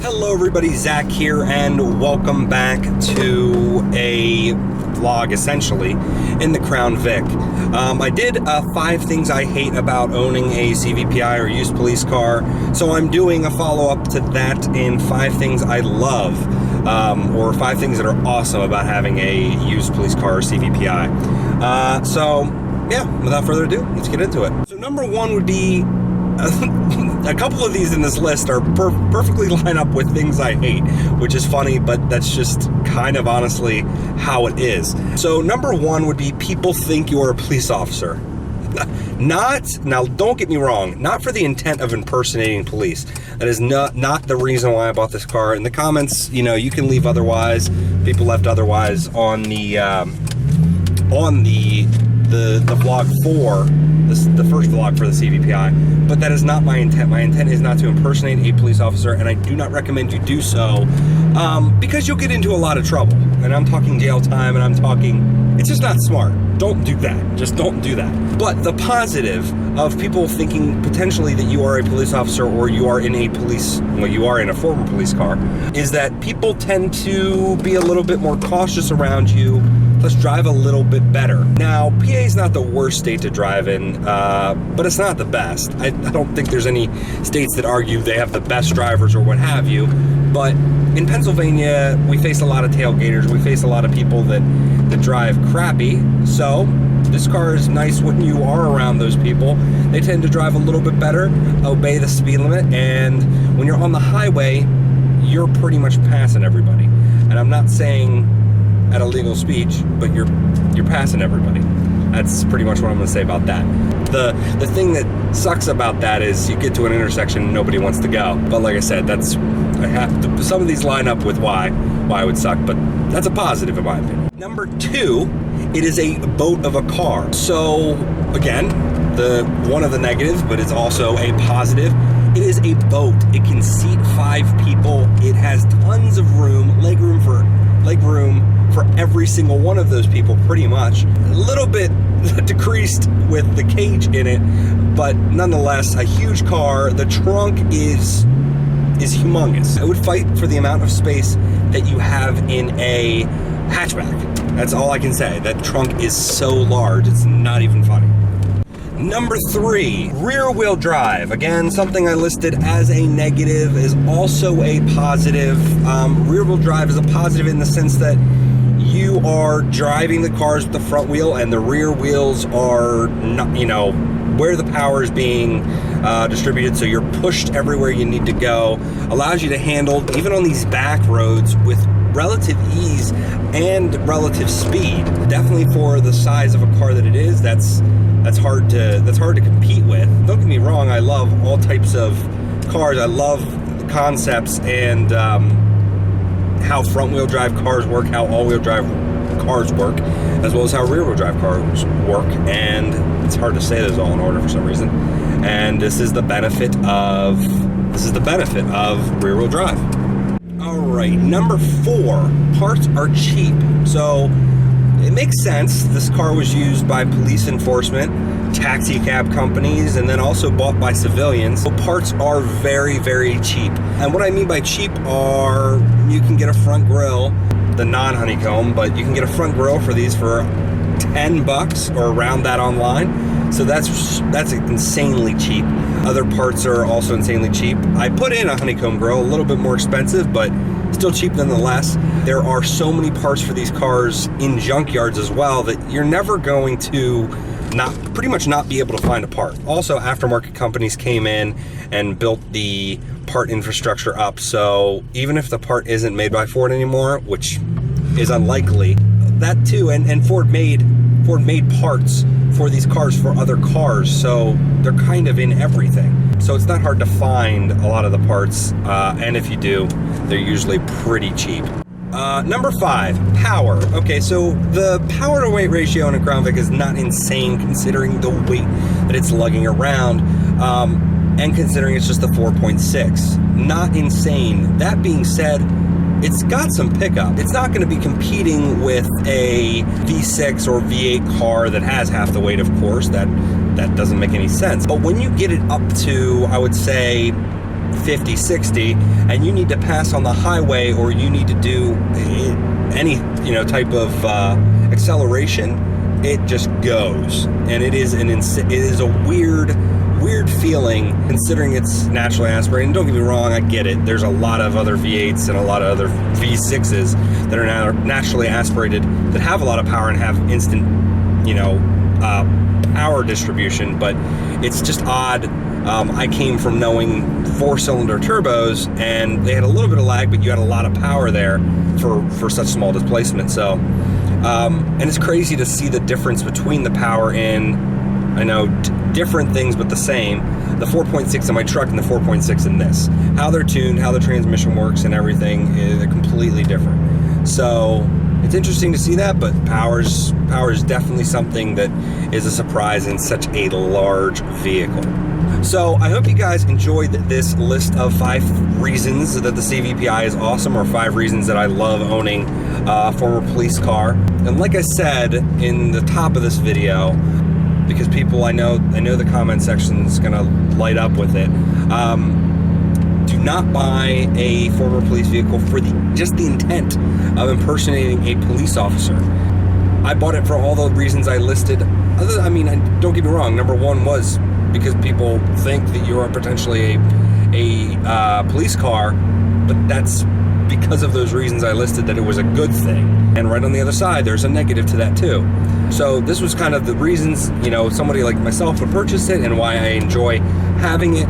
Hello everybody, Zach here, and welcome back to a vlog, essentially, in the Crown Vic. I did 5 things I hate about owning a CVPI or used police car, so I'm doing a follow-up to that in 5 things I love, or 5 things that are awesome about having a used police car or CVPI. So, yeah, without further ado, let's get into it. So number 1 would be a couple of these in this list are perfectly line up with things I hate, which is funny, but that's just kind of honestly how it is. So number 1 would be people think you are a police officer. Now don't get me wrong, not for the intent of impersonating police. That is not the reason why I bought this car. In the comments, you know, you can leave otherwise. People left otherwise on the vlog for the first vlog for the CVPI, but that is not my intent. My intent is not to impersonate a police officer, and I do not recommend you do so, because you'll get into a lot of trouble. And I'm talking jail time, and I'm talking, it's just not smart. Don't do that. Just don't do that. But the positive of people thinking potentially that you are a police officer or you are in a former police car is that people tend to be a little bit more cautious around you. Let's drive a little bit better. Now, PA is not the worst state to drive in, but it's not the best. I don't think there's any states that argue they have the best drivers or what have you, but in Pennsylvania, we face a lot of tailgaters. We face a lot of people that drive crappy, so this car is nice when you are around those people. They tend to drive a little bit better, obey the speed limit, and when you're on the highway, you're pretty much passing everybody. And I'm not saying at a legal speech, but you're passing everybody. That's pretty much what I'm going to say about that. The thing that sucks about that is you get to an intersection and nobody wants to go. But like I said, some of these line up with why it would suck, but that's a positive in my opinion. Number 2, it is a boat of a car. So again, one of the negatives, but it's also a positive. It is a boat. It can seat 5 people. It has tons of room, leg room for every single one of those people, pretty much. A little bit decreased with the cage in it, but nonetheless, a huge car. The trunk is humongous. I would fight for the amount of space that you have in a hatchback. That's all I can say. That trunk is so large, it's not even funny. Number 3, rear wheel drive. Again, something I listed as a negative is also a positive. Rear wheel drive is a positive in the sense that you are driving the cars with the front wheel and the rear wheels are not, where the power is being distributed, so you're pushed everywhere you need to go. Allows you to handle, even on these back roads, with relative ease and relative speed. Definitely for the size of a car that it is, that's hard to compete with. Don't get me wrong, I love all types of cars. I love the concepts and how front-wheel drive cars work, how all-wheel drive cars work, as well as how rear-wheel drive cars work, and it's hard to say those all in order for some reason. And this is the benefit of rear-wheel drive. All right, number 4, parts are cheap. So it makes sense. This car was used by police enforcement, taxi cab companies, and then also bought by civilians. So parts are very, very cheap. And what I mean by cheap are, you can get a front grille, the non-honeycomb, but you can get a front grille for these for $10 or around that online. So that's insanely cheap. Other parts are also insanely cheap. I put in a honeycomb grille, a little bit more expensive, but still cheap nonetheless. There are so many parts for these cars in junkyards as well that you're never going to pretty much not be able to find a part. Also, aftermarket companies came in and built the part infrastructure up, so even if the part isn't made by Ford anymore, which is unlikely, that too, and Ford made parts for these cars for other cars, so they're kind of in everything. So it's not hard to find a lot of the parts, and if you do, they're usually pretty cheap. Number 5, power. Okay, so the power to weight ratio in a Crown Vic is not insane considering the weight that it's lugging around, and considering it's just a 4.6. Not insane. That being said, it's got some pickup. It's not going to be competing with a V6 or V8 car that has half the weight, of course. That doesn't make any sense. But when you get it up to, I would say, 50, 60, and you need to pass on the highway, or you need to do any, type of acceleration, it just goes. And it is a weird feeling, considering it's naturally aspirated. And don't get me wrong, I get it. There's a lot of other V8s and a lot of other V6s that are now naturally aspirated that have a lot of power and have instant, power distribution, but it's just odd. I came from knowing 4-cylinder turbos, and they had a little bit of lag, but you had a lot of power there for such small displacement. So, and it's crazy to see the difference between the power in, I know, different things, but the same. The 4.6 in my truck and the 4.6 in this. How they're tuned, how the transmission works and everything is completely different. So it's interesting to see that, but power is definitely something that is a surprise in such a large vehicle. So I hope you guys enjoyed this list of 5 reasons that the CVPI is awesome, or 5 reasons that I love owning a former police car. And like I said in the top of this video, because people, I know the comment section is gonna light up with it. Do not buy a former police vehicle for just the intent of impersonating a police officer. I bought it for all the reasons I listed. Don't get me wrong. Number 1 was because people think that you are potentially a police car, but that's because of those reasons I listed, that it was a good thing. And right on the other side, there's a negative to that too. So this was kind of the reasons, somebody like myself would purchase it and why I enjoy having it.